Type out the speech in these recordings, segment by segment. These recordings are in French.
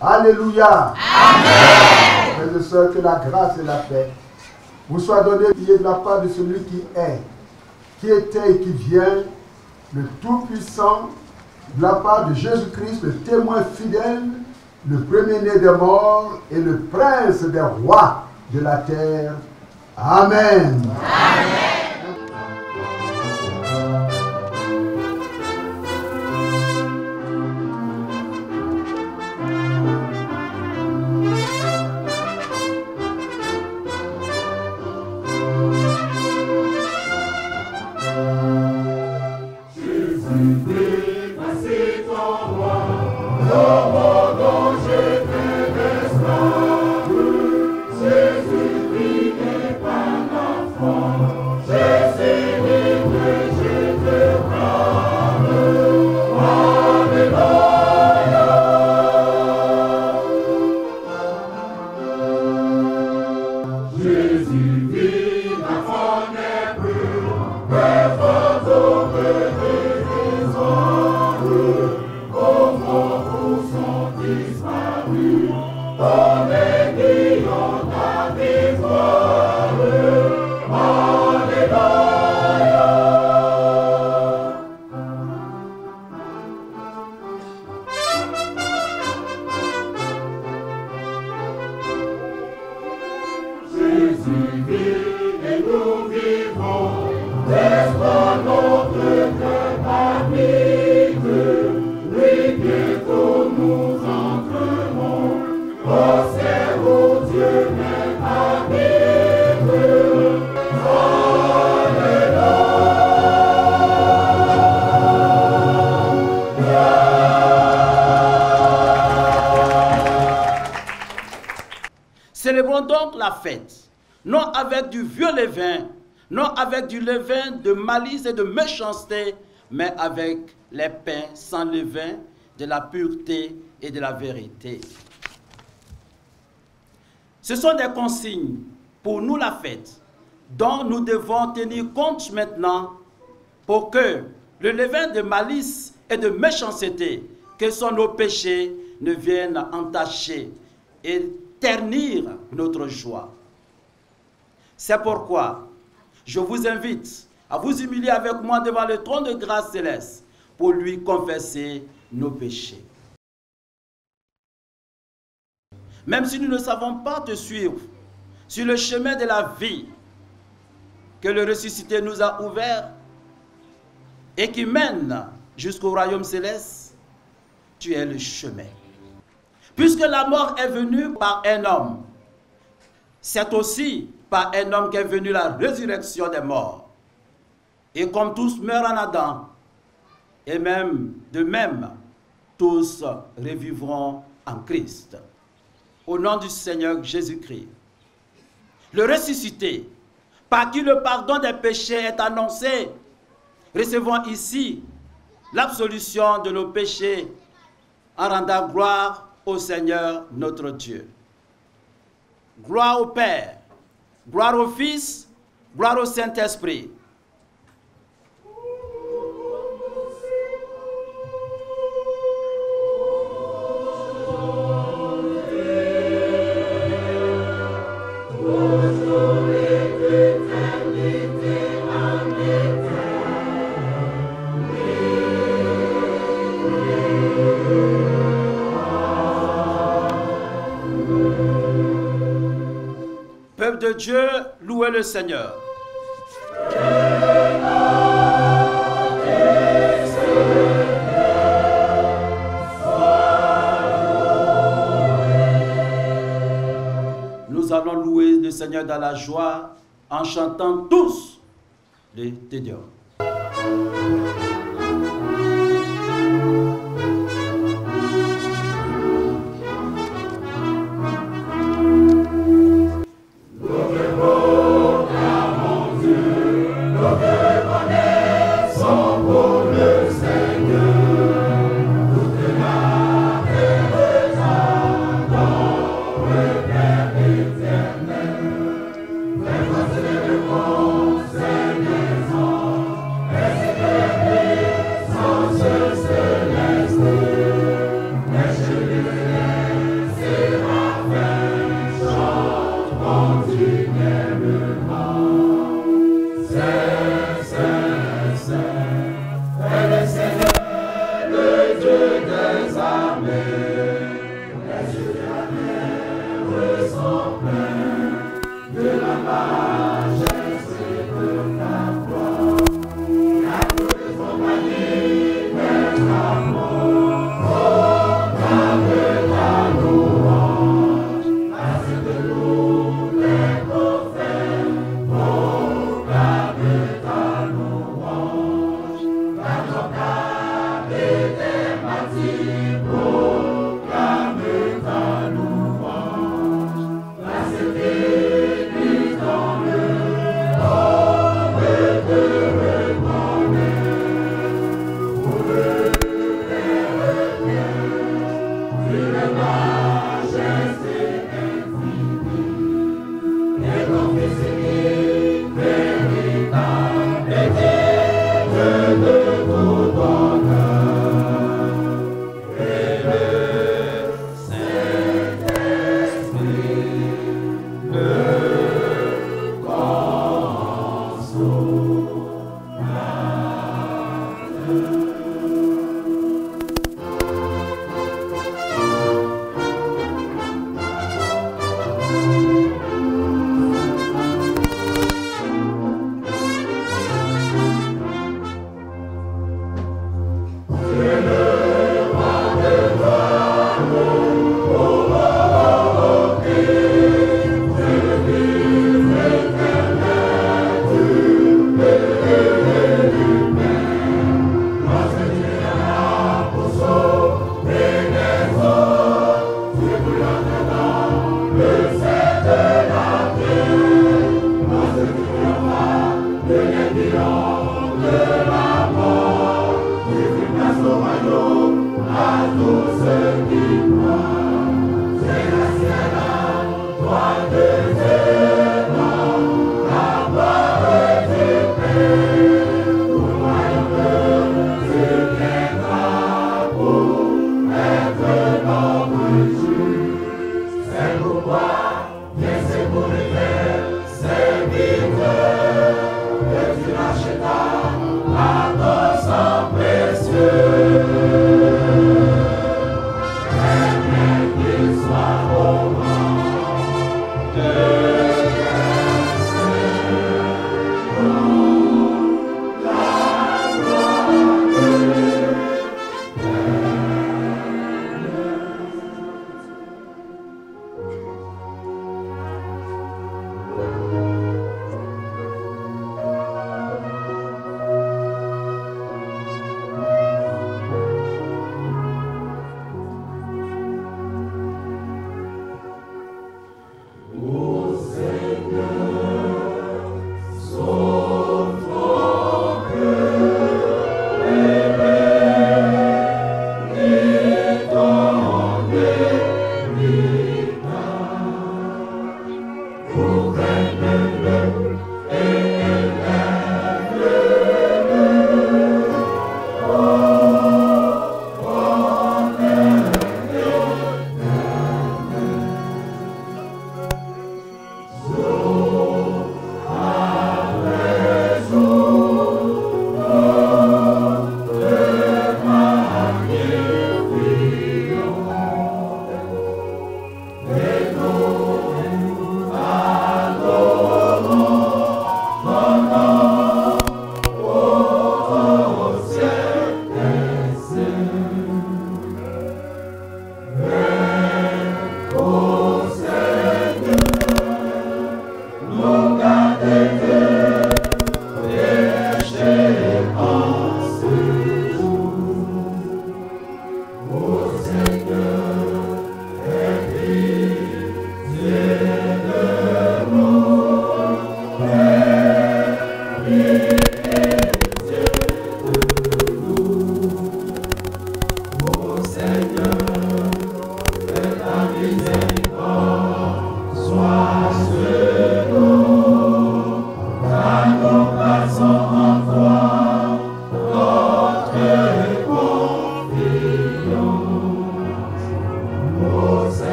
Alléluia. Amen. Frères et sœurs, que la grâce et la paix vous soient données de la part de celui qui est, qui était et qui vient, le Tout-Puissant, de la part de Jésus-Christ, le témoin fidèle, le premier-né des morts et le prince des rois de la terre. Amen. Amen. Célébrons donc la fête, non avec du vieux levain, non avec du levain de malice et de méchanceté, mais avec les pains sans levain, de la pureté et de la vérité. Ce sont des consignes pour nous la fête, dont nous devons tenir compte maintenant pour que le levain de malice et de méchanceté, que sont nos péchés, ne viennent entacher et ternir notre joie. C'est pourquoi je vous invite à vous humilier avec moi devant le trône de grâce céleste pour lui confesser nos péchés. Même si nous ne savons pas te suivre sur le chemin de la vie que le ressuscité nous a ouvert et qui mène jusqu'au royaume céleste, tu es le chemin. Puisque la mort est venue par un homme, c'est aussi par un homme qu'est venue la résurrection des morts. Et comme tous meurent en Adam, et même de même, tous revivront en Christ. Au nom du Seigneur Jésus-Christ. Le ressuscité, par qui le pardon des péchés est annoncé, recevons ici l'absolution de nos péchés en rendant gloire au Seigneur notre Dieu. Gloire au Père, gloire au Fils, gloire au Saint-Esprit. Peuple de Dieu, louez le Seigneur. Nous allons louer le Seigneur dans la joie en chantant tous les Te Deum. Seigneur,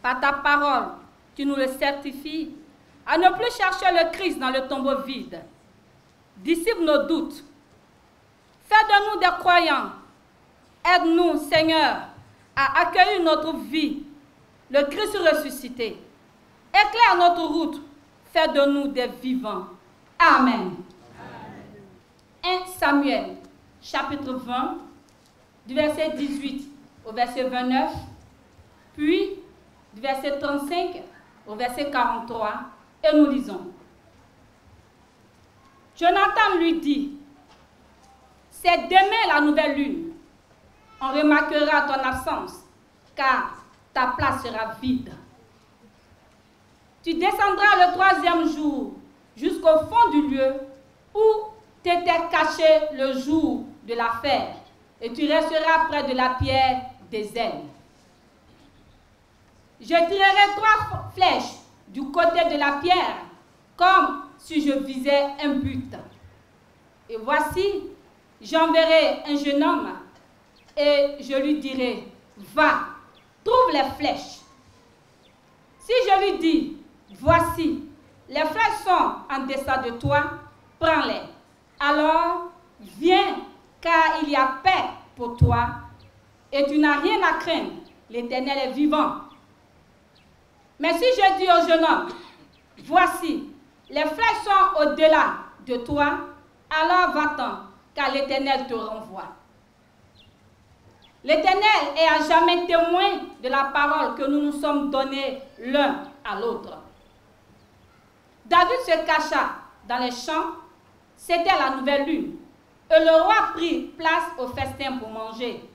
par ta parole, tu nous le certifies, à ne plus chercher le Christ dans le tombeau vide. Dissipe nos doutes. Fais de nous des croyants. Aide-nous, Seigneur, à accueillir notre vie, le Christ ressuscité. Éclaire notre route. Fais de nous des vivants. Amen. 1 Samuel, chapitre 20, du verset 18 au verset 29, puis du verset 35 au verset 43, et nous lisons. Jonathan lui dit, « C'est demain la nouvelle lune. On remarquera ton absence, car ta place sera vide. Tu descendras le troisième jour jusqu'au fond du lieu où t'étais caché le jour de l'affaire, et tu resteras près de la pierre des ailes. Je tirerai 3 flèches du côté de la pierre, comme si je visais un but. Et voici, j'enverrai un jeune homme, et je lui dirai, va, trouve les flèches. Si je lui dis, voici, les flèches sont en deçà de toi, prends-les. Alors, viens, car il y a paix pour toi, et tu n'as rien à craindre, l'Éternel est vivant. Mais si je dis au jeune homme, voici, les flèches sont au-delà de toi, alors va-t'en, car l'Éternel te renvoie. L'Éternel est à jamais témoin de la parole que nous nous sommes donnés l'un à l'autre. David se cacha dans les champs, c'était la nouvelle lune, et le roi prit place au festin pour manger.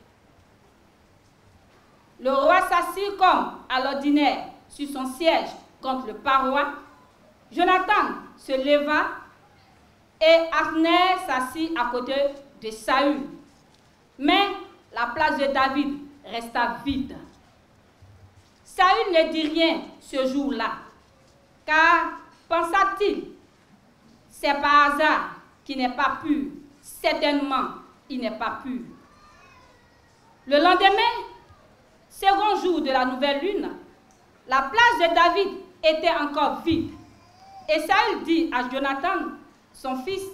Le roi s'assit comme à l'ordinaire sur son siège contre le paroi. Jonathan se leva et Abner s'assit à côté de Saül. Mais la place de David resta vide. Saül ne dit rien ce jour-là, car pensa-t-il, c'est par hasard qu'il n'est pas pur. Certainement, il n'est pas pur. Le lendemain, second jour de la nouvelle lune, la place de David était encore vide. Et Saül dit à Jonathan, son fils,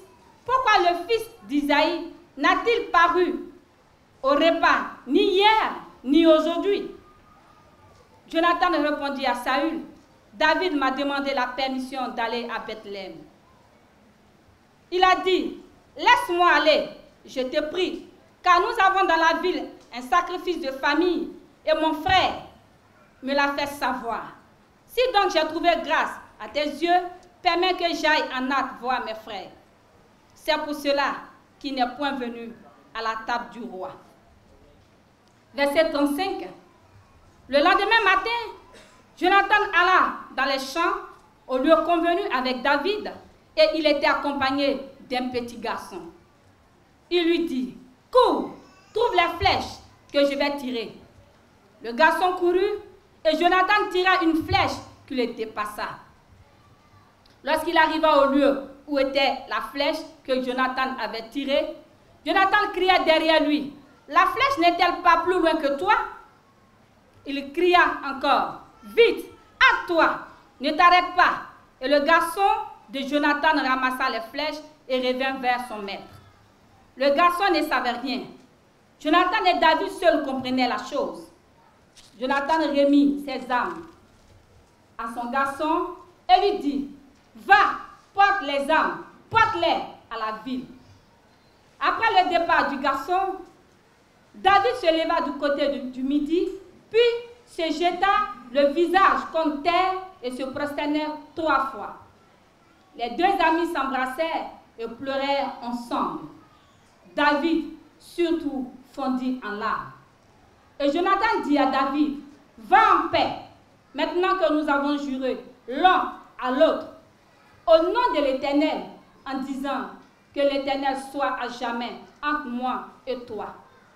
pourquoi le fils d'Isaïe n'a-t-il paru au repas ni hier ni aujourd'hui? Jonathan répondit à Saül, David m'a demandé la permission d'aller à Bethléem. Il a dit, laisse-moi aller, je te prie, car nous avons dans la ville un sacrifice de famille et mon frère me l'a fait savoir. Si donc j'ai trouvé grâce à tes yeux, permets que j'aille en hâte voir mes frères. C'est pour cela qu'il n'est point venu à la table du roi. Verset 35. Le lendemain matin, Jonathan alla dans les champs au lieu convenu avec David et il était accompagné d'un petit garçon. Il lui dit, cours, trouve les flèches que je vais tirer. Le garçon courut et Jonathan tira une flèche qui le dépassa. Lorsqu'il arriva au lieu où était la flèche que Jonathan avait tirée, Jonathan cria derrière lui, la flèche n'est-elle pas plus loin que toi? Il cria encore, vite, hâte-toi, ne t'arrête pas. Et le garçon de Jonathan ramassa les flèches et revint vers son maître. le garçon ne savait rien. Jonathan et David seuls comprenaient la chose. Jonathan remit ses armes à son garçon et lui dit, va, porte les armes, porte-les à la ville. Après le départ du garçon, David se leva du côté du midi, puis se jeta le visage contre terre et se prosternèrent 3 fois. Les 2 amis s'embrassèrent et pleurèrent ensemble. David, surtout, fondit en larmes. Et Jonathan dit à David, va en paix, maintenant que nous avons juré l'un à l'autre, au nom de l'Éternel, en disant que l'Éternel soit à jamais entre moi et toi,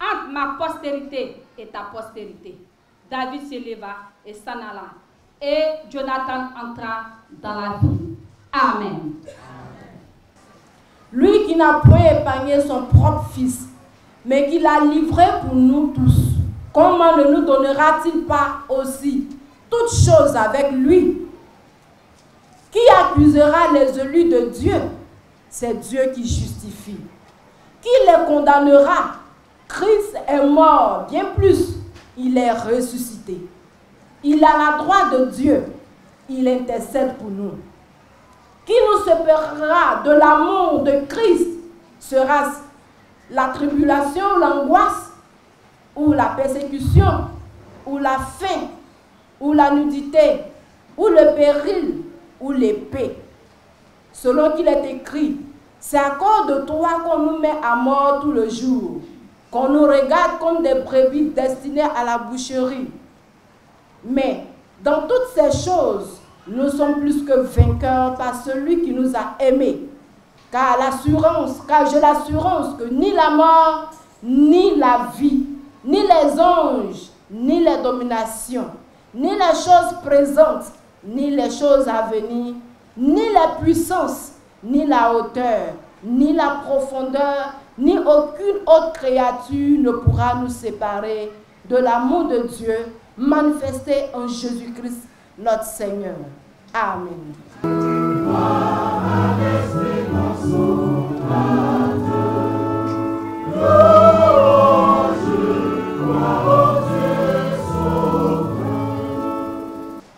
entre ma postérité et ta postérité. David se leva et s'en alla. Et Jonathan entra dans la ville. Amen. Lui qui n'a point épargné son propre fils, mais qui l'a livré pour nous tous, comment ne nous donnera-t-il pas aussi toutes choses avec lui? Qui accusera les élus de Dieu? C'est Dieu qui justifie. Qui les condamnera? Christ est mort, bien plus, il est ressuscité. Il a la droite de Dieu, il intercède pour nous. Qui nous séparera de l'amour de Christ? Sera-ce la tribulation, l'angoisse, ou la persécution, ou la faim, ou la nudité, ou le péril, ou l'épée? Selon qu'il est écrit, c'est à cause de toi qu'on nous met à mort tout le jour, qu'on nous regarde comme des brebis destinées à la boucherie. Mais dans toutes ces choses, nous sommes plus que vainqueurs par celui qui nous a aimés. Car j'ai l'assurance que ni la mort, ni la vie, ni les anges, ni les dominations, ni les choses présentes, ni les choses à venir, ni la puissance, ni la hauteur, ni la profondeur, ni aucune autre créature ne pourra nous séparer de l'amour de Dieu manifesté en Jésus-Christ, notre Seigneur. Amen.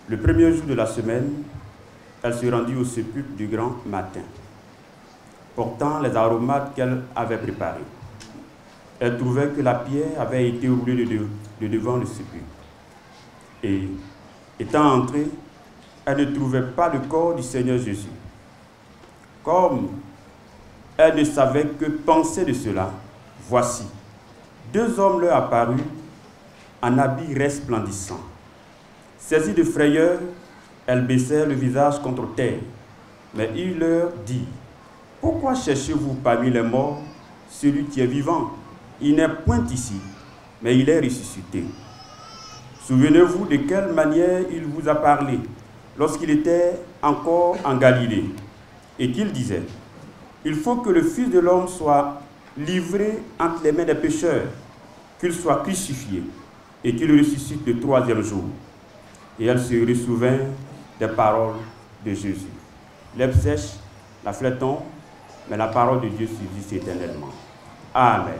Le premier jour de la semaine, elle se rendit au sépulcre du grand matin, portant les aromates qu'elle avait préparés. Elle trouvait que la pierre avait été roulée de devant le sépulcre. Et, étant entrée, elle ne trouvait pas le corps du Seigneur Jésus. Comme elle ne savait que penser de cela, voici, 2 hommes leur apparurent en habits resplendissants. Saisie de frayeur, elle baissait le visage contre terre. Mais il leur dit, « Pourquoi cherchez-vous parmi les morts celui qui est vivant? Il n'est point ici, mais il est ressuscité. Souvenez-vous de quelle manière il vous a parlé lorsqu'il était encore en Galilée, et qu'il disait, « Il faut que le Fils de l'homme soit livré entre les mains des pécheurs, qu'il soit crucifié, et qu'il ressuscite le 3e jour. » Et elle se ressouvint des paroles de Jésus. L'herbe sèche, la fleur tombe, mais la parole de Dieu subsiste éternellement. Amen.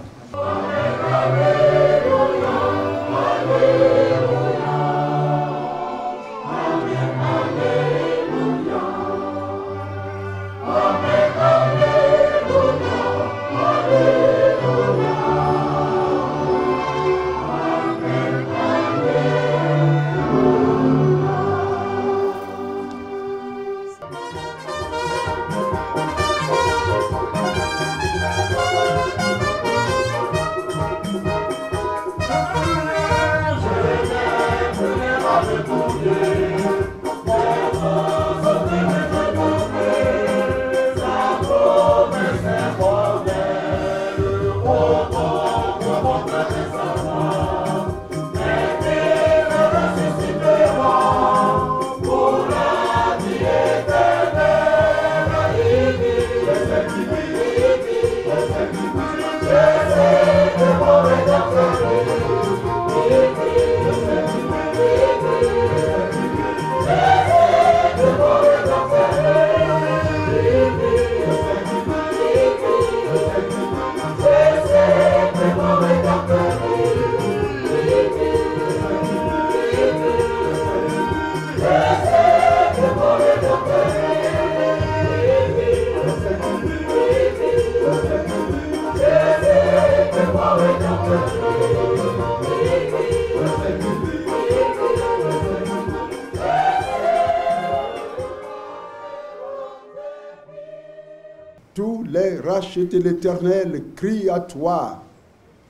racheté, l'Éternel crie à toi.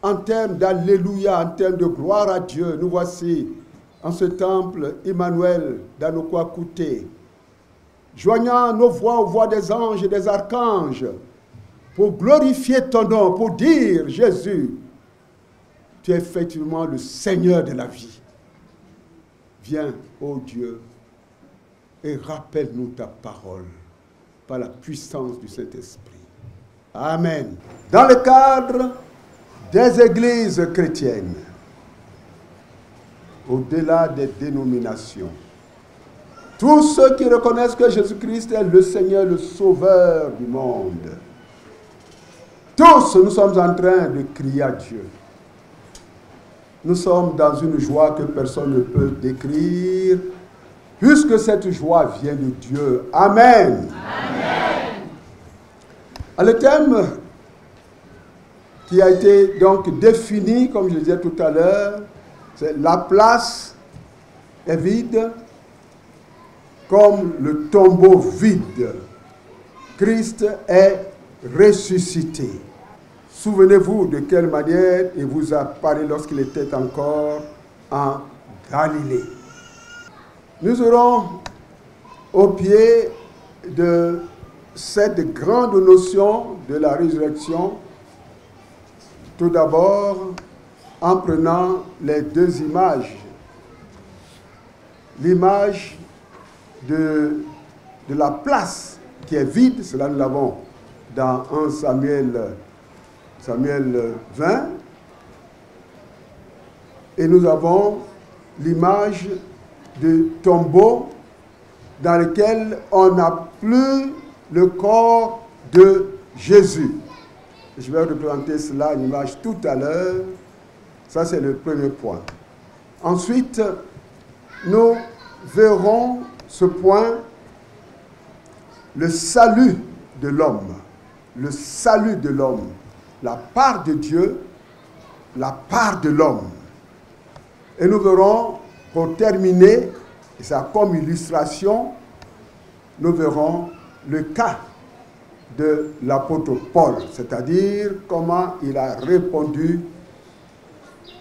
En termes d'alléluia, en termes de gloire à Dieu, nous voici en ce temple Emmanuel d'Anokwakouté, joignant nos voix aux voix des anges et des archanges, pour glorifier ton nom, pour dire, Jésus, tu es effectivement le Seigneur de la vie. Viens, ô Dieu, et rappelle-nous ta parole par la puissance du Saint-Esprit. Amen. Dans le cadre des églises chrétiennes, au-delà des dénominations, tous ceux qui reconnaissent que Jésus-Christ est le Seigneur, le Sauveur du monde, tous nous sommes en train de crier à Dieu. Nous sommes dans une joie que personne ne peut décrire, puisque cette joie vient de Dieu. Amen. Amen. Le thème qui a été donc défini, comme je le disais tout à l'heure, c'est la place est vide comme le tombeau vide. Christ est ressuscité. Souvenez-vous de quelle manière il vous a parlé lorsqu'il était encore en Galilée. Nous serons au pied de cette grande notion de la résurrection, tout d'abord en prenant les deux images. L'image de la place qui est vide, cela nous l'avons dans 1 Samuel 20, et nous avons l'image du tombeau dans lequel on n'a plus le corps de Jésus. Je vais représenter cela, une image tout à l'heure. Ça, c'est le premier point. Ensuite, nous verrons ce point, le salut de l'homme. Le salut de l'homme. La part de Dieu, la part de l'homme. Et nous verrons, pour terminer, et ça comme illustration, nous verrons le cas de l'apôtre Paul, c'est-à-dire comment il a répondu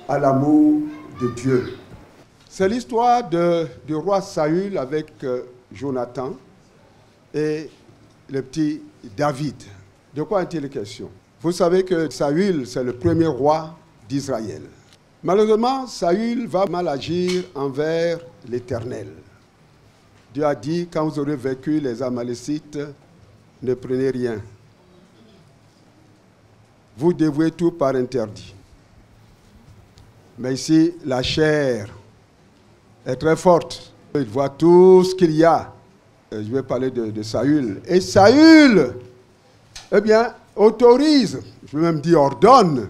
à l'amour de Dieu. C'est l'histoire du roi Saül avec Jonathan et le petit David. De quoi est-il question? Vous savez que Saül, c'est le premier roi d'Israël. Malheureusement, Saül va mal agir envers l'Éternel. Dieu a dit, quand vous aurez vaincu les Amalécites, ne prenez rien. Vous dévouez tout par interdit. Mais ici, la chair est très forte. Il voit tout ce qu'il y a. Je vais parler de Saül. Et Saül, eh bien, autorise, je vais même dire ordonne,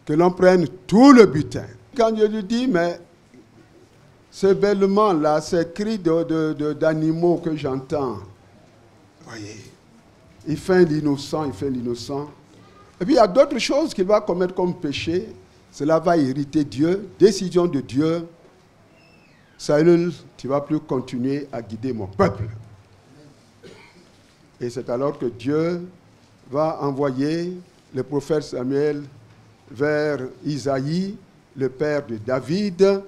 que l'on prenne tout le butin. Quand Dieu lui dit, mais ce bêlement-là, ces cris d'animaux que j'entends, voyez, il fait l'innocent, il fait l'innocent. Et puis il y a d'autres choses qu'il va commettre comme péché. Cela va irriter Dieu. Décision de Dieu. Saül, tu ne vas plus continuer à guider mon peuple. Et c'est alors que Dieu va envoyer le prophète Samuel vers Isaïe, le père de David,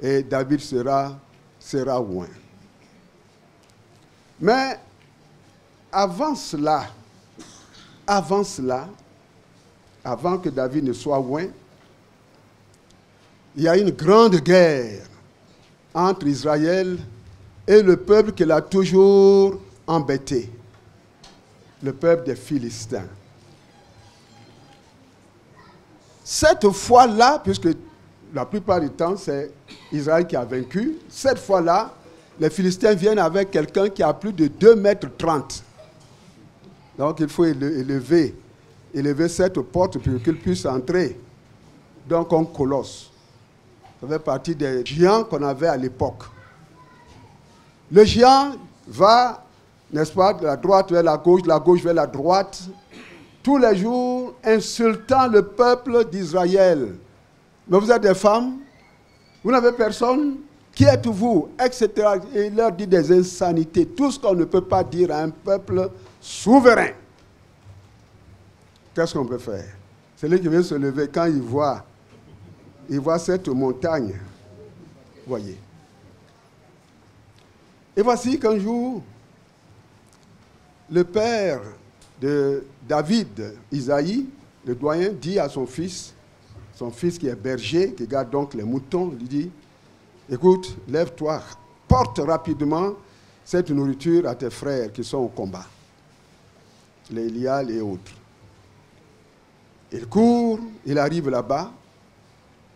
et David sera oint. Mais avant cela, avant que David ne soit oint, il y a une grande guerre entre Israël et le peuple qui l'a toujours embêté, le peuple des Philistins. Cette fois-là, puisque la plupart du temps c'est Israël qui a vaincu, cette fois-là, les Philistins viennent avec quelqu'un qui a plus de 2,30 mètres. Donc il faut élever cette porte pour qu'il puisse entrer. Donc un colosse. Ça fait partie des géants qu'on avait à l'époque. Le géant va, n'est-ce pas, de la droite vers la gauche vers la droite, tous les jours insultant le peuple d'Israël. Mais vous êtes des femmes, vous n'avez personne, qui êtes-vous, etc. Et il leur dit des insanités, tout ce qu'on ne peut pas dire à un peuple souverain. qu'est-ce qu'on peut faire? Celui qui vient se lever, quand il voit cette montagne, voyez. Et voici qu'un jour, le père de David, Isaïe, le doyen, dit à son fils qui est berger, qui garde donc les moutons, lui dit, écoute, lève-toi, porte rapidement cette nourriture à tes frères qui sont au combat, les Elial et autres. Il court, il arrive là-bas,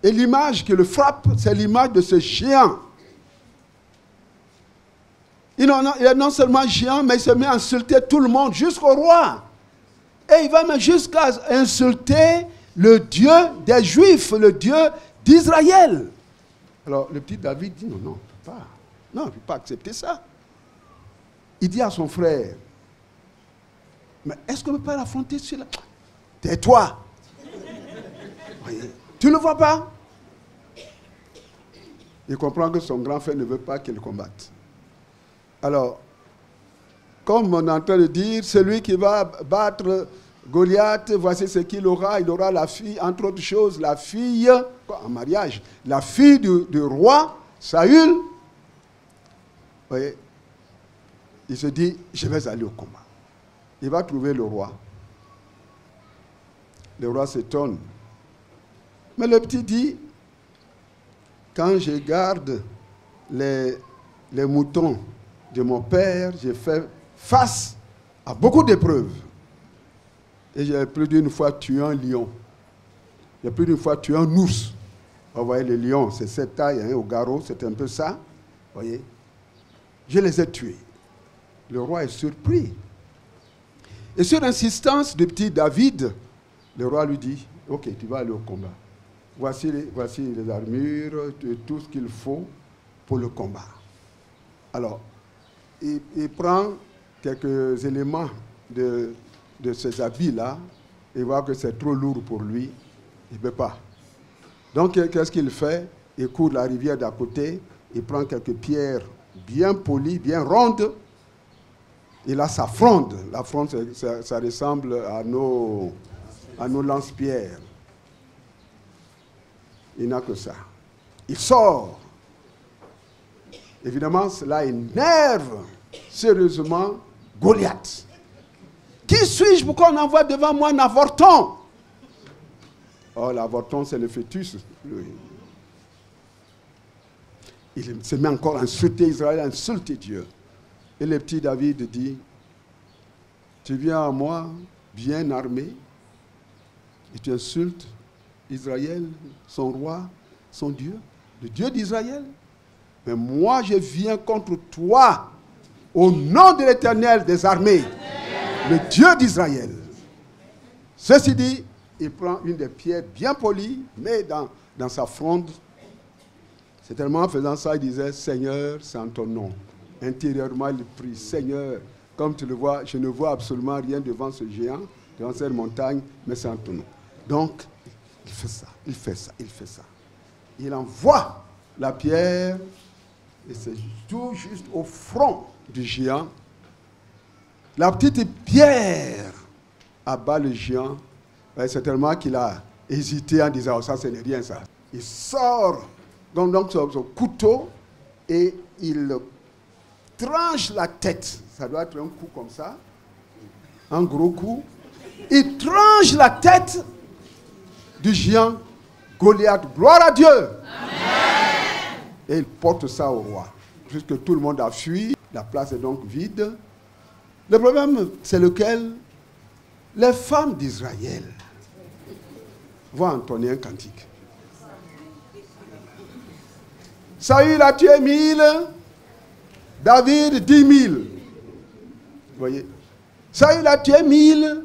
et l'image qui le frappe, c'est l'image de ce géant. Il est non seulement géant, mais il se met à insulter tout le monde, jusqu'au roi. Et il va même jusqu'à insulter le Dieu des Juifs, le Dieu d'Israël. Alors le petit David dit, non, je ne peux pas accepter ça. Il dit à son frère, mais est-ce qu'on ne peut pas l'affronter celui-là? Tais-toi. Tu ne le vois pas? Il comprend que son grand frère ne veut pas qu'il combatte. Alors, comme on est en train de dire, celui qui va battre Goliath, voici ce qu'il aura. Il aura la fille, entre autres choses, la fille, en mariage, la fille du roi, Saül. Vous voyez, il se dit, je vais aller au combat. Il va trouver le roi. Le roi s'étonne. Mais le petit dit, quand je garde les moutons de mon père, j'ai fait face à beaucoup d'épreuves. Et j'ai plus d'une fois tué un lion. J'ai plus d'une fois tué un ours. Vous voyez, le lion, c'est cette taille, hein, au garrot, c'est un peu ça. Vous voyez, je les ai tués. Le roi est surpris. Et sur insistance du petit David, le roi lui dit, ok, tu vas aller au combat. Voici les armures, tout ce qu'il faut pour le combat. Alors, il prend quelques éléments de ces habits-là et voit que c'est trop lourd pour lui. Il ne peut pas. Donc, qu'est-ce qu'il fait? Il court la rivière d'à côté, il prend quelques pierres bien polies, bien rondes. Il a sa fronde. La fronde, ça ressemble à nos lance-pierres. Il n'a que ça. Il sort. Évidemment, cela énerve sérieusement Goliath. Qui suis-je pour qu'on envoie devant moi un avorton? Oh, l'avorton, c'est le fœtus. Il se met encore à insulter Israël, à insulter Dieu. Et le petit David dit, tu viens à moi bien armé et tu insultes Israël, son roi, son Dieu, le Dieu d'Israël. Mais moi, je viens contre toi au nom de l'Éternel des armées, le Dieu d'Israël. Ceci dit, il prend une des pierres bien polies, met dans sa fronde. C'est tellement en faisant ça, il disait, Seigneur, c'est en ton nom. Intérieurement, il prie, Seigneur, comme tu le vois, je ne vois absolument rien devant ce géant, devant cette montagne, mais c'est en ton nom. Donc, il fait ça, il fait ça, il fait ça. Il envoie la pierre, et c'est tout juste au front du géant. La petite pierre abat le géant. C'est tellement qu'il a hésité en disant, oh, ça, ce n'est rien, ça. Il sort donc son couteau et il tranche la tête. Ça doit être un coup comme ça, un gros coup. Il tranche la tête du géant Goliath. Gloire à Dieu. Amen. Et il porte ça au roi. Puisque tout le monde a fui, la place est donc vide. Le problème, c'est lequel? Les femmes d'Israël vont entonner un cantique. Saül a tué 1000, David 10 000. Vous voyez? Saül a tué 1000,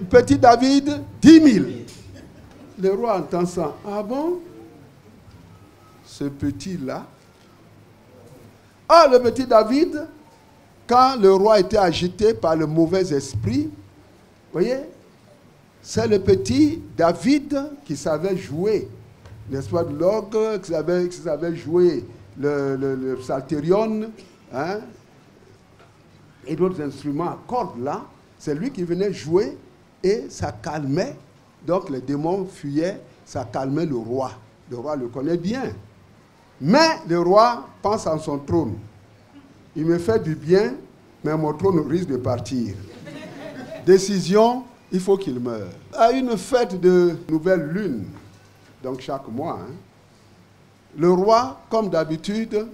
petit David 10 000. Le roi entend ça. Ah bon? Ce petit-là. Ah, le petit David, quand le roi était agité par le mauvais esprit, vous voyez, c'est le petit David qui savait jouer, n'est-ce pas, de l'orgue, qui savait jouer le psalterion, hein, et d'autres instruments à cordes là. C'est lui qui venait jouer et ça calmait. Donc les démons fuyaient, ça calmait le roi. Le roi le connaît bien. Mais le roi pense à son trône. Il me fait du bien, mais mon trône risque de partir. Décision, il faut qu'il meure. À une fête de nouvelle lune, donc chaque mois, le roi, comme d'habitude,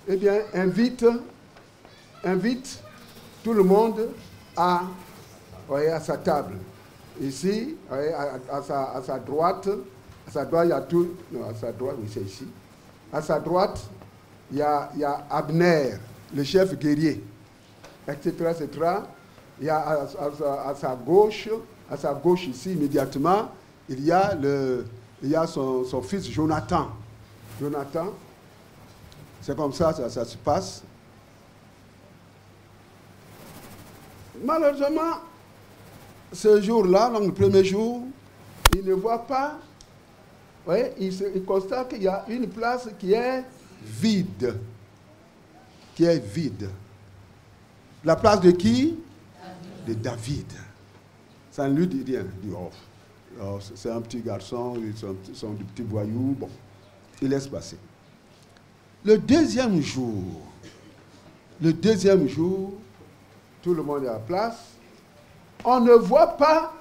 eh bien, invite tout le monde à sa table. Ici, à sa droite, il y a tout. Non, à sa droite, oui, c'est ici. À sa droite, il y a Abner, le chef guerrier, etc., etc. Il y a à sa gauche ici, immédiatement, il y a son fils Jonathan. Jonathan, c'est comme ça se passe. Malheureusement, ce jour-là, donc le premier jour, il ne voit pas, il constate qu'il y a une place qui est vide. Qui est vide. La place de qui? De David. Ça ne lui dit rien. Il dit, oh, c'est un petit garçon, ils sont des petits voyous. Bon, il laisse passer. Le deuxième jour, tout le monde est à la place. On ne voit pas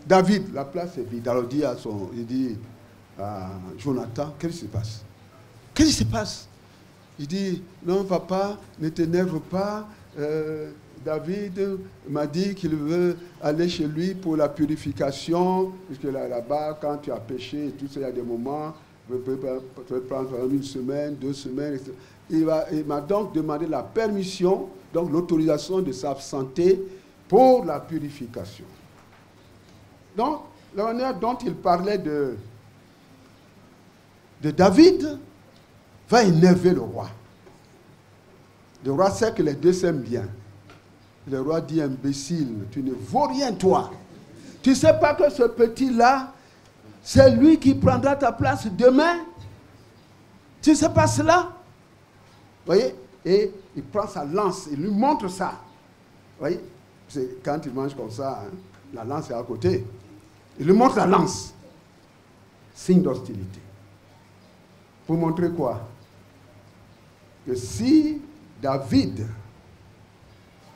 David, la place est vide. Alors il dit à Jonathan, qu'est-ce qui se passe? Qu'est-ce qui se passe? Il dit, non papa, ne t'énerve pas. David m'a dit qu'il veut aller chez lui pour la purification, puisque là-bas, quand tu as péché et tout ça, il y a des moments, tu peux prendre une semaine, 2 semaines, etc. Il m'a donc demandé la permission, donc l'autorisation de s'absenter pour la purification. Donc, la manière dont il parlait de David va énerver le roi. Le roi sait que les deux s'aiment bien. Le roi dit, imbécile, tu ne vaux rien, toi. Tu ne sais pas que ce petit-là, c'est lui qui prendra ta place demain. Tu ne sais pas cela? Vous voyez? Et il prend sa lance, il lui montre ça. Vous voyez? C'est quand il mange comme ça, la lance est à côté. Il lui montre la lance. Signe d'hostilité. Pour montrer quoi? Que si David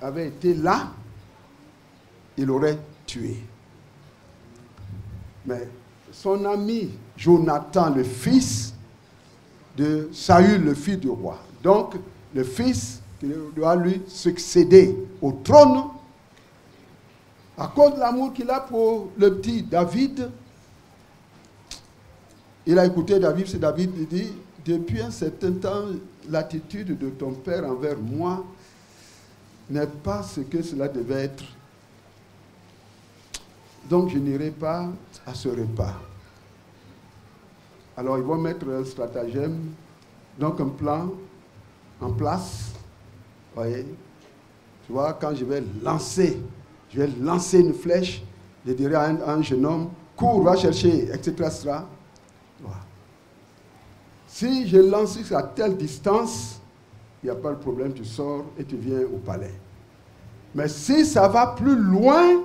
avait été là, il aurait tué. Mais son ami Jonathan, le fils de Saül, le fils du roi, donc le fils qui doit lui succéder au trône, à cause de l'amour qu'il a pour le petit David, il a écouté David, c'est David qui dit, depuis un certain temps, l'attitude de ton père envers moi n'est pas ce que cela devait être. Donc je n'irai pas à ce repas. Alors ils vont mettre un stratagème, donc un plan en place. Vous voyez, tu vois, quand je vais lancer une flèche, je dirai à un jeune homme, cours, va chercher, etc. Voilà. Si je lance à telle distance, il n'y a pas de problème, tu sors et tu viens au palais. Mais si ça va plus loin,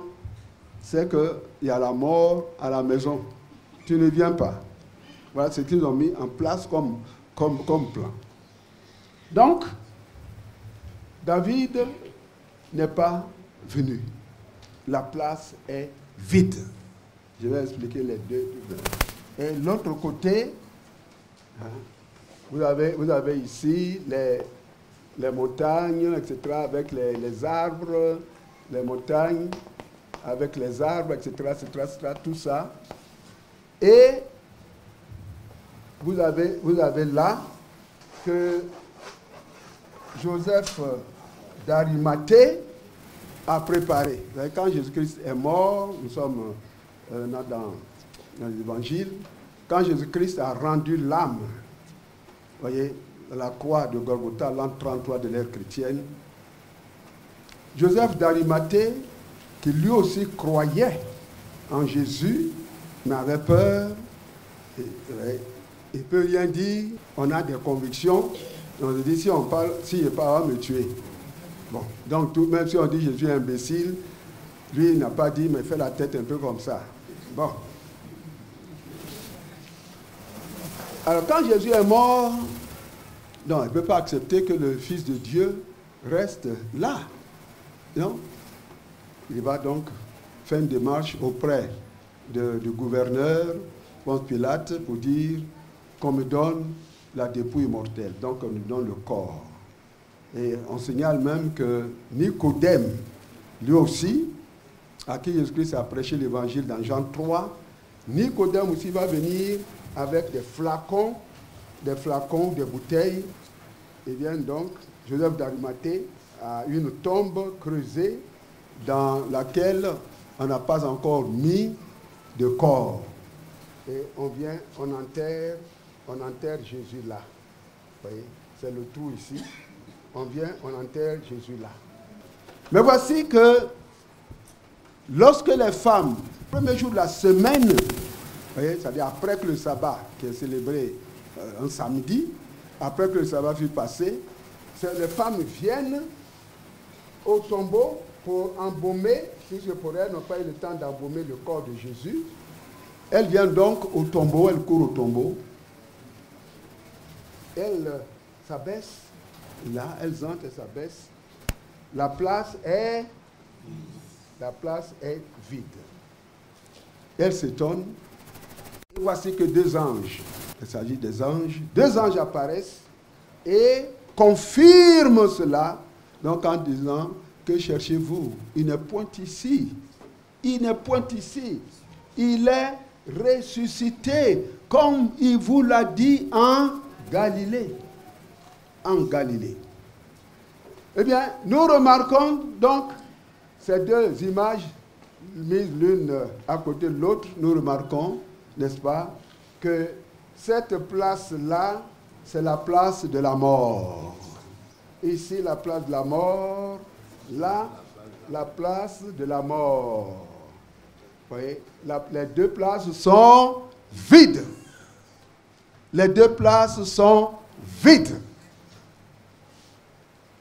c'est qu'il y a la mort à la maison. Tu ne viens pas. Voilà ce qu'ils ont mis en place comme plan. Donc, David n'est pas venu. La place est vide. Je vais expliquer les deux. Et l'autre côté, vous avez ici les montagnes, etc., avec les arbres, les montagnes, avec les arbres, etc., tout ça. Et vous avez là que Joseph d'Arimathée a préparé. Vous savez, quand Jésus-Christ est mort, nous sommes dans l'Évangile, quand Jésus-Christ a rendu l'âme, vous voyez, la croix de Golgotha, l'an 33 de l'ère chrétienne, Joseph d'Arimathée, qui lui aussi croyait en Jésus, mais avait peur, il ne peut rien dire, on a des convictions, on se dit, si je parle, on va me tuer. Bon, donc même si on dit Jésus est imbécile, lui il n'a pas dit, mais fait la tête un peu comme ça. Bon. Alors quand Jésus est mort, non, il ne peut pas accepter que le Fils de Dieu reste là. Non? Il va donc faire une démarche auprès du gouverneur, Ponce Pilate, pour dire qu'on me donne la dépouille mortelle, donc on nous donne le corps. Et on signale même que Nicodème, lui aussi, à qui Jésus-Christ a prêché l'évangile dans Jean 3, Nicodème aussi va venir avec des flacons, des bouteilles. Et bien donc, Joseph d'Arimathée a une tombe creusée dans laquelle on n'a pas encore mis de corps. Et on enterre Jésus là. Vous voyez, c'est le tout ici. On enterre Jésus là. Mais voici que lorsque les femmes, le premier jour de la semaine, vous voyez, c'est-à-dire après que le sabbat, qui est célébré un samedi, après que le sabbat fut passé, les femmes viennent au tombeau pour embaumer, puisque pour elles n'ont pas eu le temps d'embaumer le corps de Jésus. Elles viennent donc au tombeau, elles courent au tombeau. Elles s'abaissent, là, elles entrent et s'abaissent. La place est vide. Elles s'étonnent. Et voici que deux anges, il s'agit des anges, deux anges apparaissent et confirment cela, donc en disant, que cherchez-vous? Il n'est point ici. Il n'est point ici. Il est ressuscité, comme il vous l'a dit en Galilée. En Galilée. Eh bien, nous remarquons donc ces deux images mises l'une à côté de l'autre. Nous remarquons, n'est-ce pas, que cette place-là, c'est la place de la mort. Ici, la place de la mort. Là, la place de la mort. Vous voyez, les deux places sont vides. Les deux places sont vides.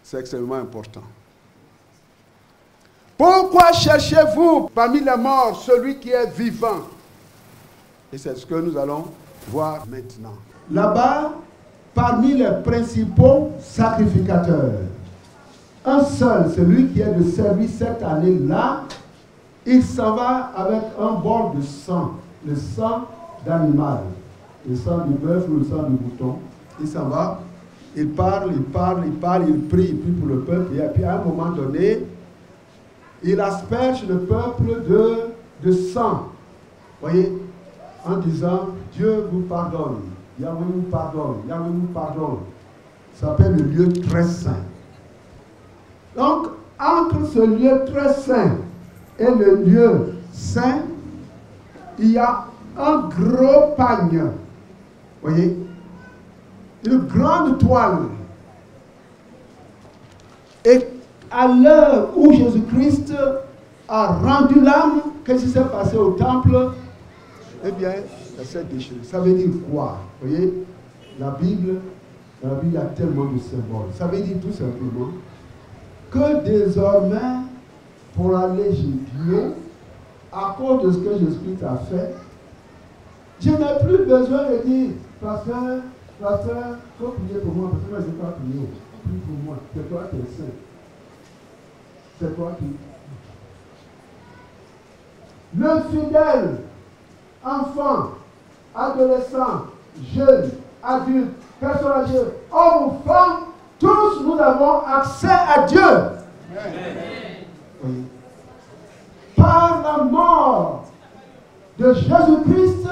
C'est extrêmement important. Pourquoi cherchez-vous parmi les morts celui qui est vivant? Et c'est ce que nous allons voir maintenant. Là-bas, parmi les principaux sacrificateurs, un seul, celui qui est de service cette année-là, il s'en va avec un bol de sang, le sang d'animal, le sang du bœuf ou le sang du mouton. Il s'en va, il parle, il prie pour le peuple, et puis à un moment donné, il asperge le peuple de sang. Vous voyez, en disant, Dieu vous pardonne, Yahweh vous pardonne, Yahweh vous pardonne. Ça s'appelle le lieu très saint. Donc, entre ce lieu très saint et le lieu saint, il y a un gros pagne. Vous voyez? Une grande toile. Et à l'heure où Jésus-Christ a rendu l'âme, qu'est-ce qui s'est passé au temple? Eh bien, ça s'est déchiré. Ça veut dire quoi? Vous voyez? Dans la Bible, il y a tellement de symboles. Ça veut dire tout simplement que désormais, pour aller chez Dieu, à cause de ce que Jésus-Christ a fait, je n'ai plus besoin de dire, pasteur, faut prier pour moi, parce que moi je n'ai pas prié. Prie pour moi, c'est toi qui es saint. C'est toi qui... Le fidèle, enfant, adolescent, jeune, adulte, personne âgée, homme ou femme, tous nous avons accès à Dieu. Oui. Par la mort de Jésus-Christ,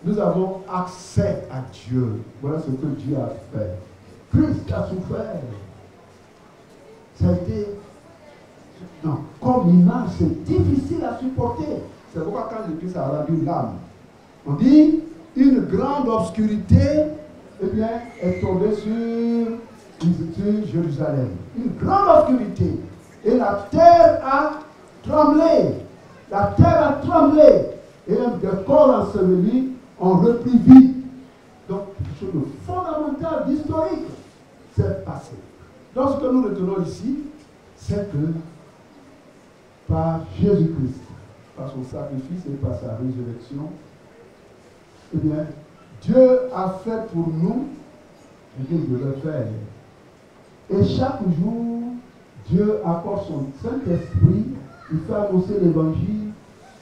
nous avons accès à Dieu. Voilà ce que Dieu a fait. Christ a souffert. C'était comme image, c'est difficile à supporter. C'est pourquoi quand Jésus-Christ a rendu l'âme, on dit une grande obscurité est tombée sur Jérusalem. Une grande obscurité. Et la terre a tremblé. La terre a tremblé. Et même des corps ensevelis ont repris vie. Donc, quelque chose de fondamental, d'historique, s'est passé. Donc ce que nous retenons ici, c'est que par Jésus-Christ, par son sacrifice et par sa résurrection, eh bien, Dieu a fait pour nous ce qu'il devait faire. Et chaque jour, Dieu apporte son Saint-Esprit, il fait annoncer l'évangile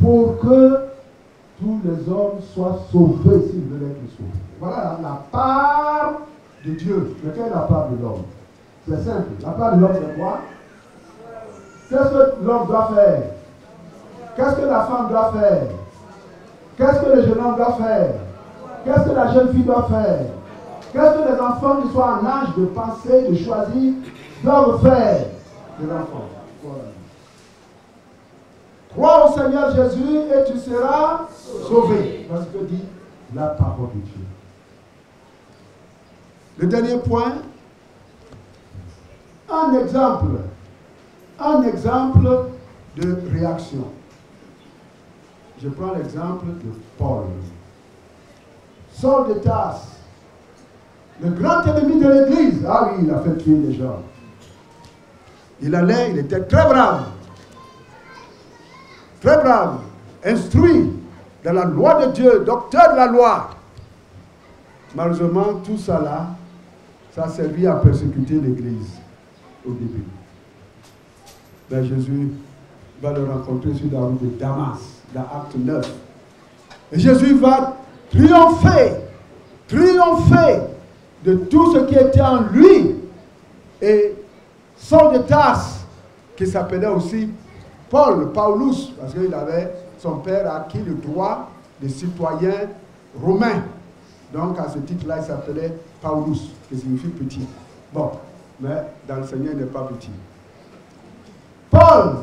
pour que tous les hommes soient sauvés s'ils veulent être sauvés. Voilà la part de Dieu. Mais quelle est la part de l'homme? C'est simple. La part de l'homme, c'est quoi? Qu'est-ce que l'homme doit faire? Qu'est-ce que la femme doit faire? Qu'est-ce que le jeune homme doit faire? Qu'est-ce que la jeune fille doit faire? Qu'est-ce que les enfants qui sont en âge de penser, de choisir, doivent faire de l'enfant? Voilà. Crois au Seigneur Jésus et tu seras sauvé. Parce que dit la parole de Dieu. Le dernier point, un exemple de réaction. Je prends l'exemple de Paul. Saul de Tarse, le grand ennemi de l'Église. Ah oui, il a fait tuer les gens. Il était très brave, instruit dans la loi de Dieu, docteur de la loi. Malheureusement, tout ça là, ça a servi à persécuter l'Église au début. Ben, Jésus va le rencontrer sur la route de Damas, dans Acte 9. Et Jésus va triompher de tout ce qui était en lui. Et Saul de Tarse, qui s'appelait aussi Paulus, parce qu'il avait, son père a acquis le droit de citoyen romain. Donc à ce titre-là, il s'appelait Paulus, qui signifie petit. Bon, mais dans le Seigneur, il n'est pas petit. Paul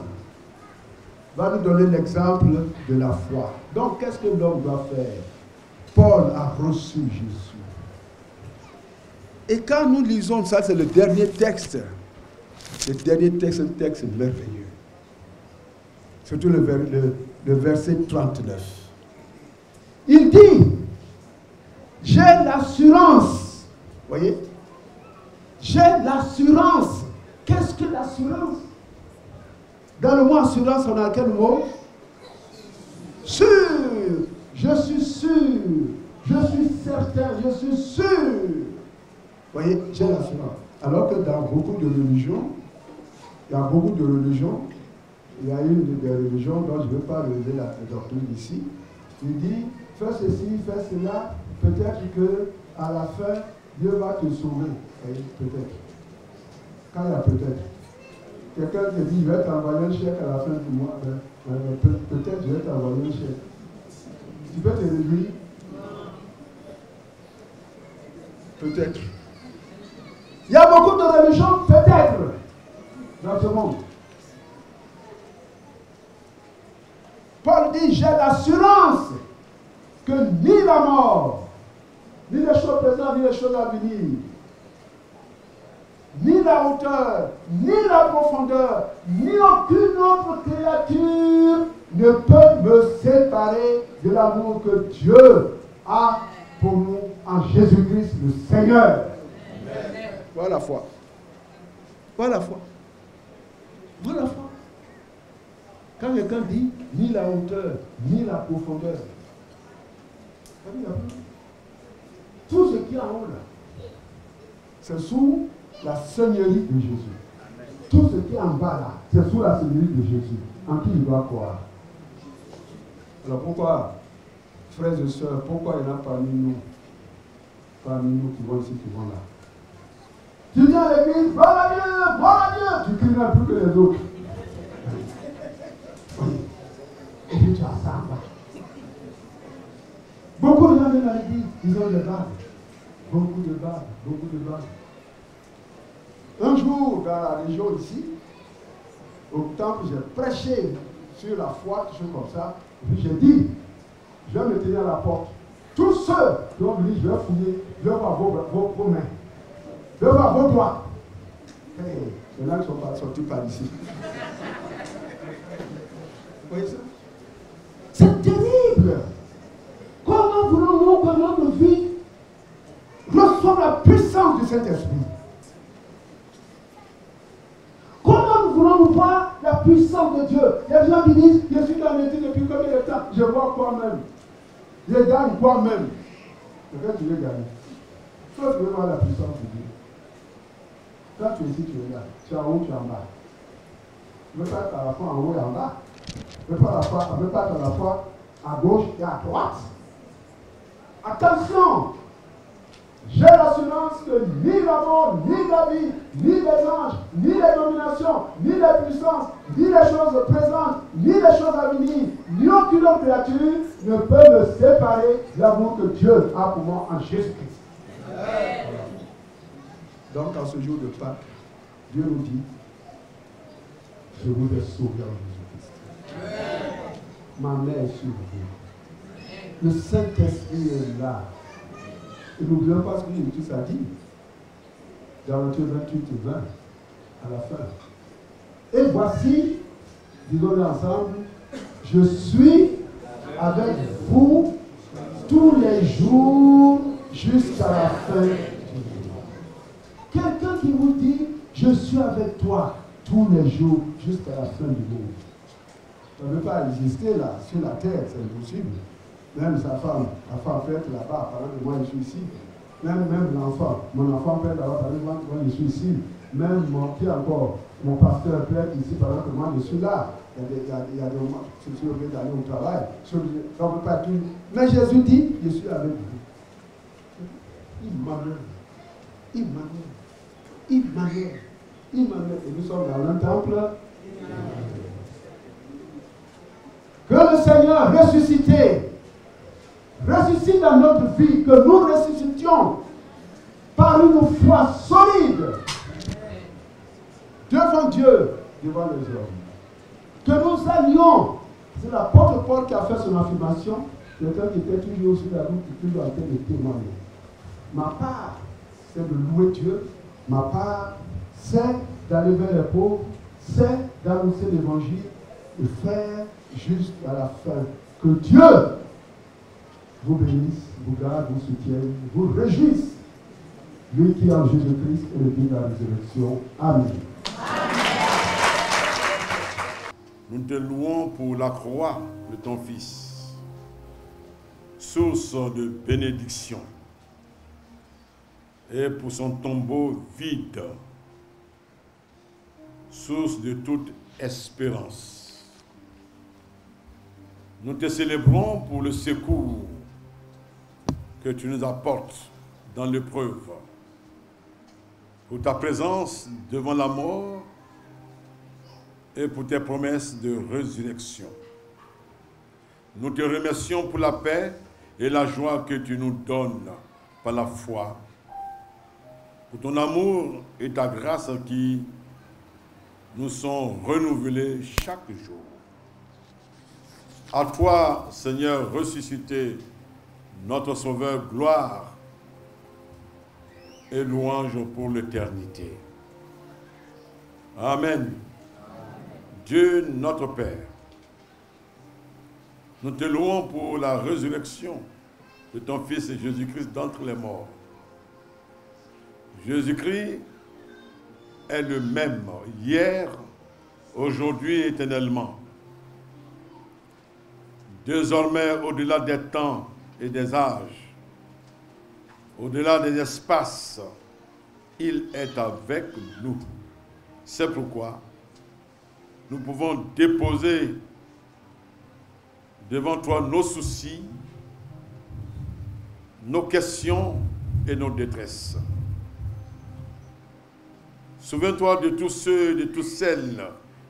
va nous donner l'exemple de la foi. Donc, qu'est-ce que l'homme doit faire? Paul a reçu Jésus. Et quand nous lisons ça, c'est le dernier texte. Le dernier texte, un texte merveilleux. Surtout le verset 39. Il dit, j'ai l'assurance. Voyez? J'ai l'assurance. Qu'est-ce que l'assurance? Dans le mot assurance, on a quel mot? Sûr. Je suis sûr. Je suis certain. Je suis sûr. Vous voyez, j'ai l'assurance. Alors que dans beaucoup de religions, il y a une des religions dont je ne veux pas relever la doctrine ici. Il dit, fais ceci, fais cela, peut-être qu'à la fin, Dieu va te sauver. Peut-être. Quand il y a peut-être. Quelqu'un te dit, je vais t'envoyer un chèque à la fin du mois. Peut-être je vais t'envoyer un chèque. Tu peux te réjouir? Peut-être. Il y a beaucoup de religions, peut-être, dans ce monde. Paul dit, j'ai l'assurance que ni la mort, ni les choses présentes, ni les choses à venir, ni la hauteur, ni la profondeur, ni aucune autre créature ne peut me séparer de l'amour que Dieu a pour nous en Jésus-Christ le Seigneur. Amen. Voilà la foi. Voilà la foi. Voilà la foi. Quand quelqu'un dit ni la hauteur, ni la profondeur, tout ce qui est en haut là, c'est sous la seigneurie de Jésus. Amen. Tout ce qui est en bas là, c'est sous la seigneurie de Jésus. En qui il doit croire. Alors pourquoi, frères et sœurs, pourquoi il y en a parmi nous qui vont ici, qui vont là? Tu viens à l'église, gloire à Dieu, tu cries même plus que les autres. Oui. Et puis tu as ça en bas. Beaucoup de gens viennent à l'église, ils ont des barres. Beaucoup de barres. Un jour, dans la région ici, au temple, j'ai prêché sur la foi, quelque chose comme ça. Et puis j'ai dit, je vais me tenir à la porte. Tous ceux qui vont venir, je vais fouiller, je vais voir vos mains. Je vais voir vos doigts. Hey, il y en a qui ne sont pas sortis par ici. Vous voyez ça? C'est terrible. Comment voulons-nous que notre vie reçoive la puissance du Saint-Esprit? puissance de Dieu. Il y a des gens qui disent, je suis dans l'étude depuis combien de temps? Je vois quoi même? Je gagne quoi même? C'est que tu veux gagner. Toi, tu veux voir la puissance de Dieu. Quand tu es ici, tu regardes. Tu es en haut, tu es en bas. Tu ne veux pas être à la fois en haut et en bas. Tu ne veux pas être à la fois à gauche et à droite. Attention! J'ai l'assurance que ni la mort, ni la vie, ni les anges, ni les dominations, ni les puissances, ni les choses présentes, ni les choses à venir, ni aucune autre créature ne peut me séparer de l'amour que Dieu a pour moi en Jésus-Christ. Voilà. Donc, en ce jour de Pâques, Dieu nous dit, je vous ai sauvé en Jésus-Christ. Ma mère est sur vous. Le Saint-Esprit est là. Et n'oublions pas ce que Jésus a dit dans Matthieu 28 et 20, à la fin. Et voici, disons-le ensemble, je suis avec vous tous les jours jusqu'à la fin du monde. Quelqu'un qui vous dit, je suis avec toi tous les jours jusqu'à la fin du monde. Ça ne veut pas exister là, sur la terre, c'est impossible. Même sa femme peut être là-bas, pendant que moi je suis ici. Même l'enfant, mon enfant peut être là-bas, pendant que moi je suis ici. Même mon pasteur peut être ici, pendant que moi je suis là. Il y a des moments, je suis obligé d'aller au travail. Ça ne peut pas tout. Mais Jésus dit, je suis avec vous. Emmanuel. Et nous sommes dans un temple. Que le Seigneur ressuscite dans notre vie, que nous ressuscitions par une foi solide devant Dieu, devant les hommes. Que nous allions, c'est l'apôtre Paul qui a fait son affirmation, quelqu'un qui était toujours sur la route, qui toujours en train de témoigner. Ma part, c'est de louer Dieu. Ma part, c'est d'aller vers les pauvres, c'est d'annoncer l'évangile et faire jusqu'à la fin. Que Dieu vous bénisse, vous garde, vous soutienne, vous réjouisse. Lui qui est en Jésus-Christ est le Dieu de la résurrection. Amen. Nous te louons pour la croix de ton Fils, source de bénédiction, et pour son tombeau vide, source de toute espérance. Nous te célébrons pour le secours que tu nous apportes dans l'épreuve, pour ta présence devant la mort et pour tes promesses de résurrection. Nous te remercions pour la paix et la joie que tu nous donnes par la foi, pour ton amour et ta grâce qui nous sont renouvelés chaque jour. À toi, Seigneur, ressuscité, notre Sauveur, gloire et louange pour l'éternité. Amen. Dieu notre Père, nous te louons pour la résurrection de ton Fils Jésus-Christ d'entre les morts. Jésus-Christ est le même hier, aujourd'hui et éternellement. Désormais, au-delà des temps et des âges, au-delà des espaces, il est avec nous. C'est pourquoi nous pouvons déposer devant toi nos soucis, nos questions et nos détresses. Souviens-toi de tous ceux, de toutes celles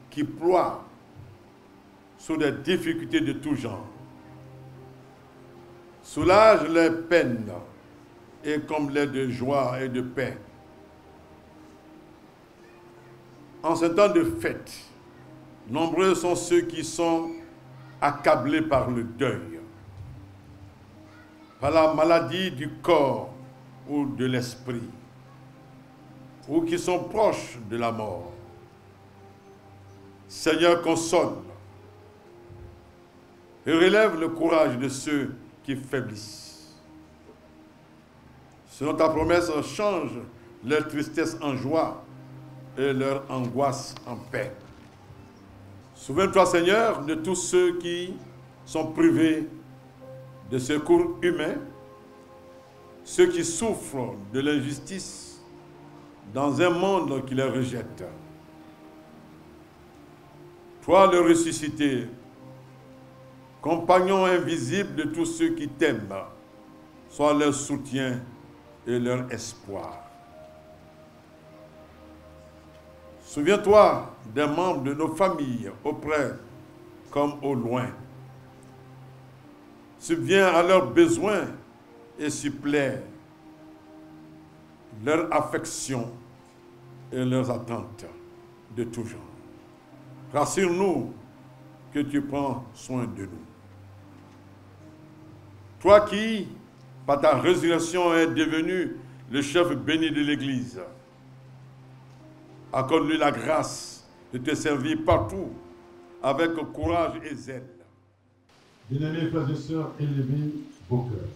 qui ploient sous des difficultés de tout genre. Soulage les peines et comble-les de joie et de paix. En ce temps de fête, nombreux sont ceux qui sont accablés par le deuil, par la maladie du corps ou de l'esprit, ou qui sont proches de la mort. Seigneur, console et relève le courage de ceux qui faiblissent. Selon ta promesse, change leur tristesse en joie et leur angoisse en paix. Souviens-toi, Seigneur, de tous ceux qui sont privés de secours humains, ceux qui souffrent de l'injustice dans un monde qui les rejette. Toi, le ressuscité, compagnon invisible de tous ceux qui t'aiment, sois leur soutien et leur espoir. Souviens-toi des membres de nos familles, auprès comme au loin. Subviens à leurs besoins et supplée leur affection et leurs attentes de tout genre. Rassure-nous que tu prends soin de nous. Toi qui, par ta résurrection, es devenu le chef béni de l'Église, accorde-lui la grâce de te servir partout avec courage et zèle. Bien-aimés frères et sœurs, élevez vos cœurs.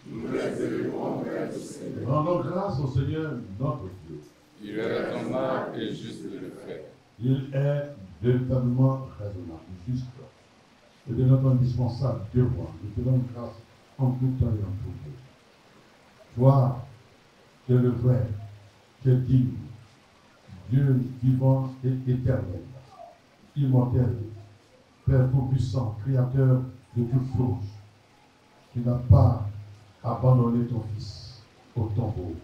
Nous les élevons vers le Seigneur. Rendons grâce au Seigneur notre Dieu. Il est raisonnable et juste de le faire. Il est véritablement raisonnable, juste, et de notre indispensable devoir. Nous te rendons grâce en tout temps et en tout lieu. Toi, qui es le vrai, qui es digne, Dieu vivant et éternel, immortel, Père tout-puissant, créateur de toutes choses, tu n'as pas abandonné ton Fils au tombeau,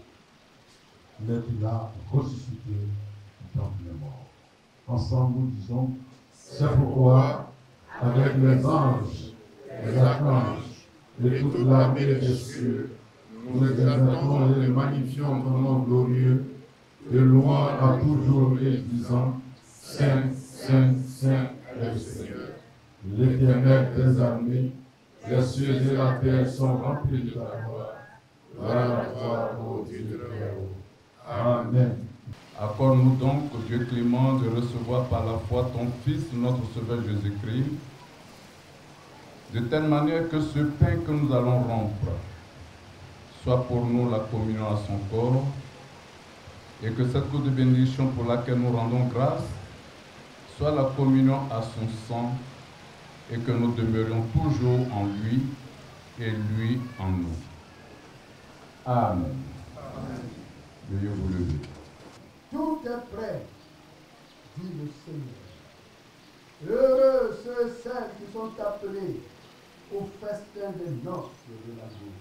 mais tu l'as ressuscité dans les morts. Ensemble, nous disons, c'est pourquoi, avec les anges, les archanges et toute l'armée des cieux, nous exaltons et magnifions ton nom glorieux, de loin à toujours et disant, Saint, Saint, Saint est le Seigneur. L'Éternel des armées, les cieux et la terre sont remplis de ta gloire. Gloire à toi, ô Dieu de Très-Haut. Amen. Accorde-nous donc, Dieu clément, de recevoir par la foi ton Fils, notre Sauveur Jésus-Christ, de telle manière que ce pain que nous allons rompre soit pour nous la communion à son corps, et que cette coupe de bénédiction pour laquelle nous rendons grâce soit la communion à son sang, et que nous demeurions toujours en lui et lui en nous. Amen. Veuillez vous lever. Tout est prêt, dit le Seigneur. Heureux ceux et celles qui sont appelés au festin des noces de la vie.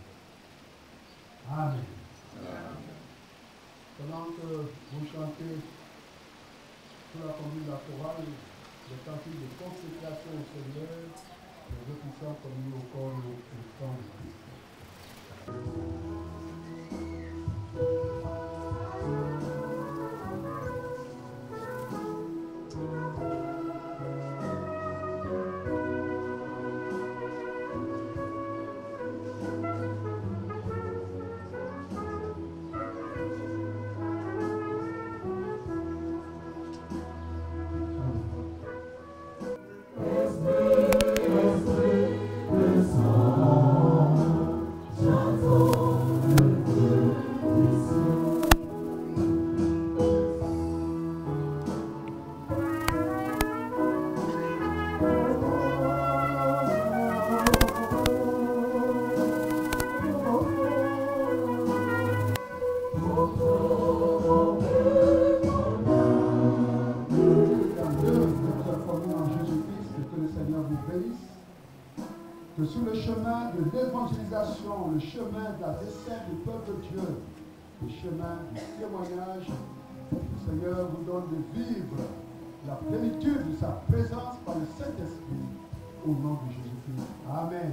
Amen. Pendant que vous chantez sous la conduite de la chorale, le cantique de consécration au Seigneur, nous puissions communier au corps et au sang de Christ. Que sur le chemin de l'évangélisation, le chemin de la descente du peuple de Dieu, le chemin du témoignage, le Seigneur vous donne de vivre la plénitude de sa présence par le Saint-Esprit, au nom de Jésus-Christ. Amen.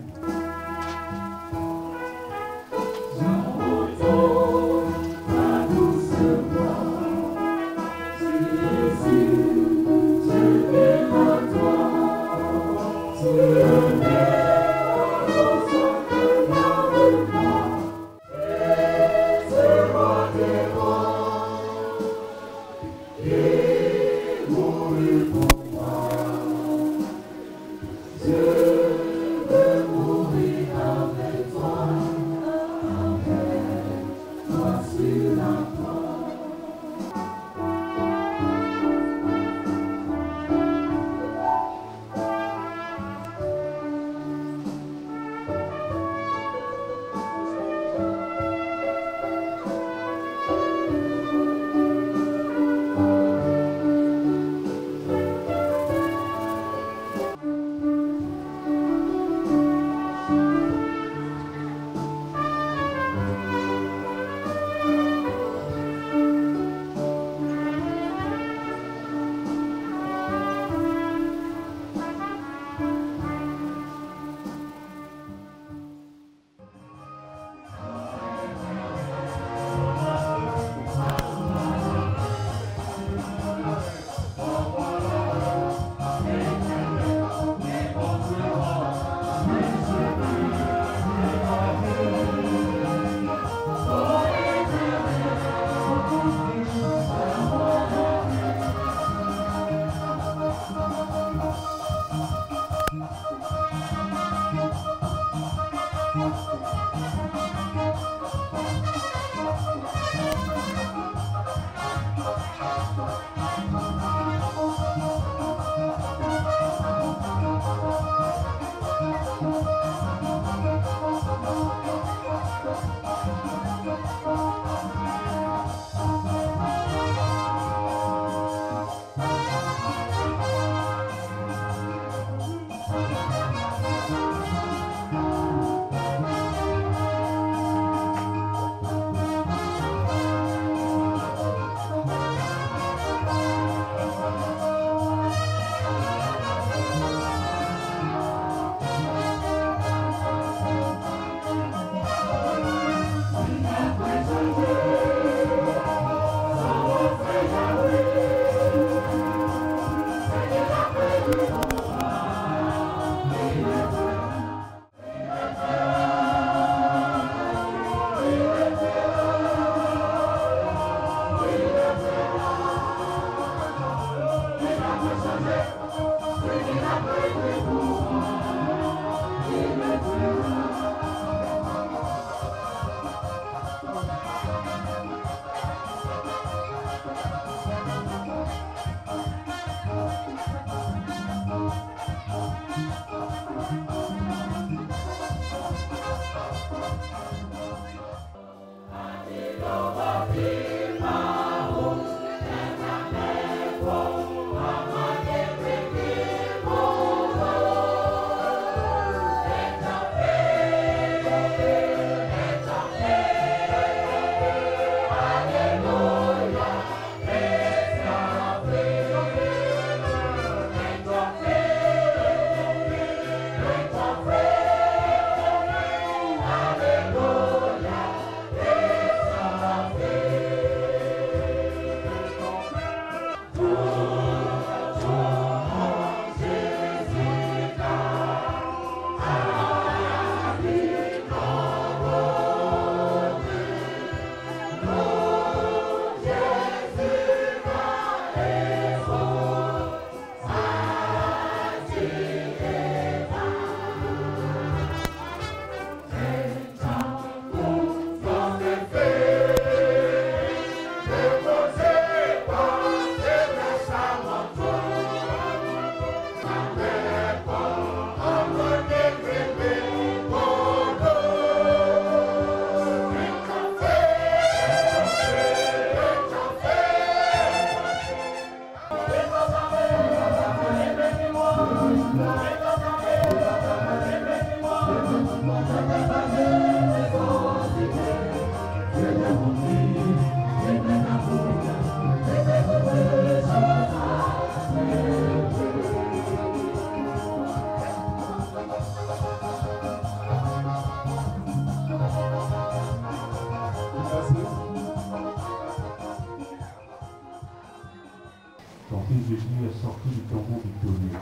Jésus est sorti du tombeau victorieux.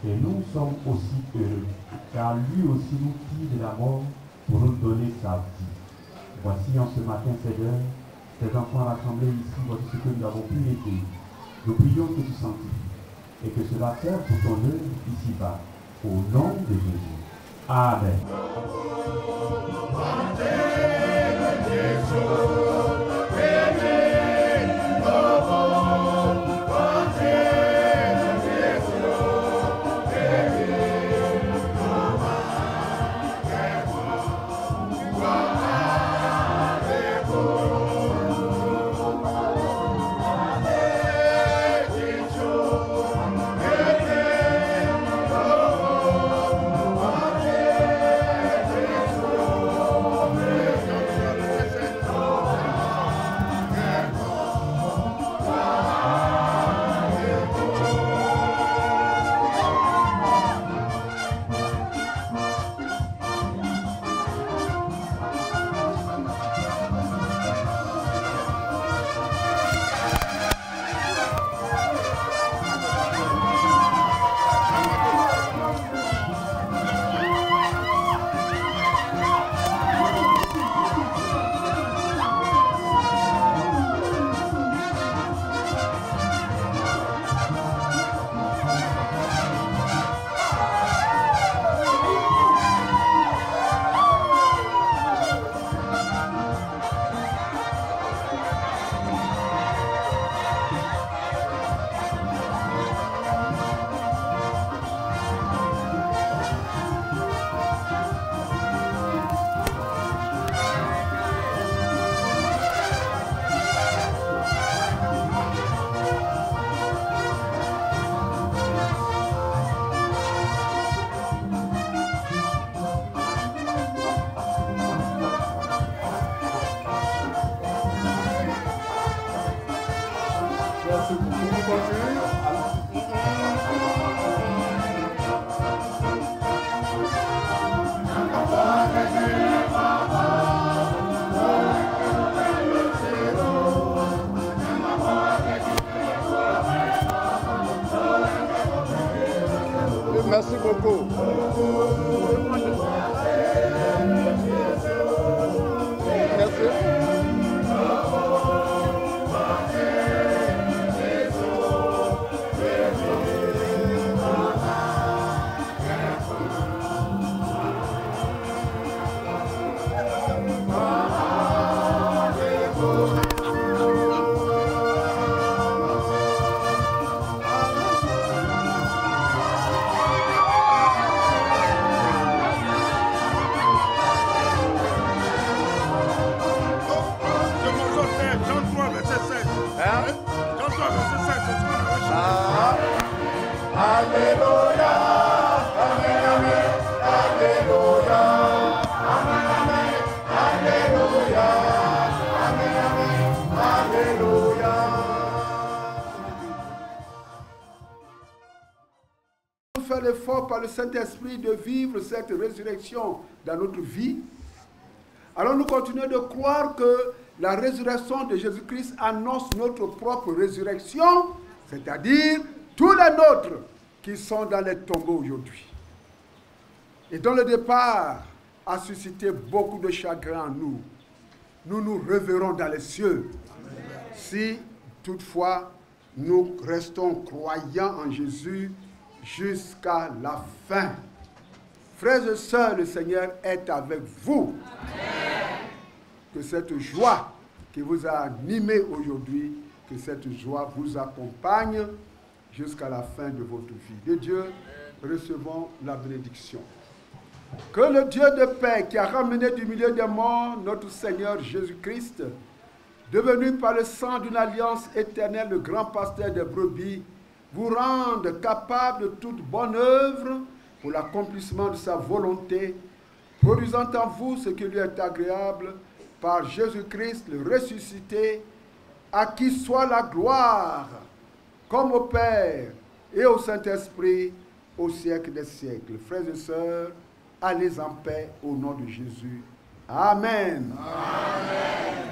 Et nous sommes aussi heureux, car lui aussi nous tire de la mort pour nous donner sa vie. Voici en ce matin, Seigneur, tes enfants rassemblés ici, voici ce que nous avons pu aider. Nous prions que tu sanctifies et que cela serve pour ton œuvre ici-bas. Au nom de Jésus. Amen. Merci beaucoup. Faire l'effort par le Saint-Esprit de vivre cette résurrection dans notre vie. Alors nous continuons de croire que la résurrection de Jésus-Christ annonce notre propre résurrection, c'est-à-dire tous les nôtres qui sont dans les tombeaux aujourd'hui. Et dont le départ a suscité beaucoup de chagrin en nous. Nous nous reverrons dans les cieux. Si toutefois nous restons croyants en Jésus jusqu'à la fin. Frères et sœurs, le Seigneur est avec vous. Amen. Que cette joie qui vous a animé aujourd'hui, que cette joie vous accompagne jusqu'à la fin de votre vie. De Dieu, recevons la bénédiction. Que le Dieu de paix qui a ramené du milieu des morts notre Seigneur Jésus-Christ, devenu par le sang d'une alliance éternelle le grand pasteur des brebis, vous rende capable de toute bonne œuvre pour l'accomplissement de sa volonté, produisant en vous ce qui lui est agréable par Jésus-Christ le ressuscité, à qui soit la gloire, comme au Père et au Saint-Esprit, au siècle des siècles. Frères et sœurs, allez en paix au nom de Jésus. Amen. Amen.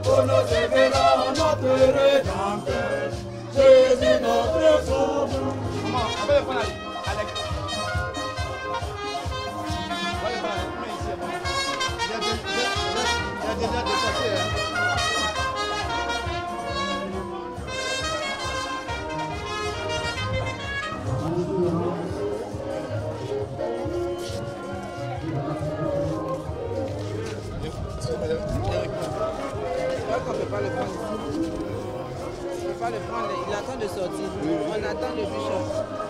pour nous révélant notre Rédempteur, Jésus notre Sauveur. Comment? On va le prendre Alex. On va le prendre ici. Il a déjà dépassé. On ne peut pas le prendre ici. On ne peut pas le prendre. Il attend de sortir. On attend le bishop.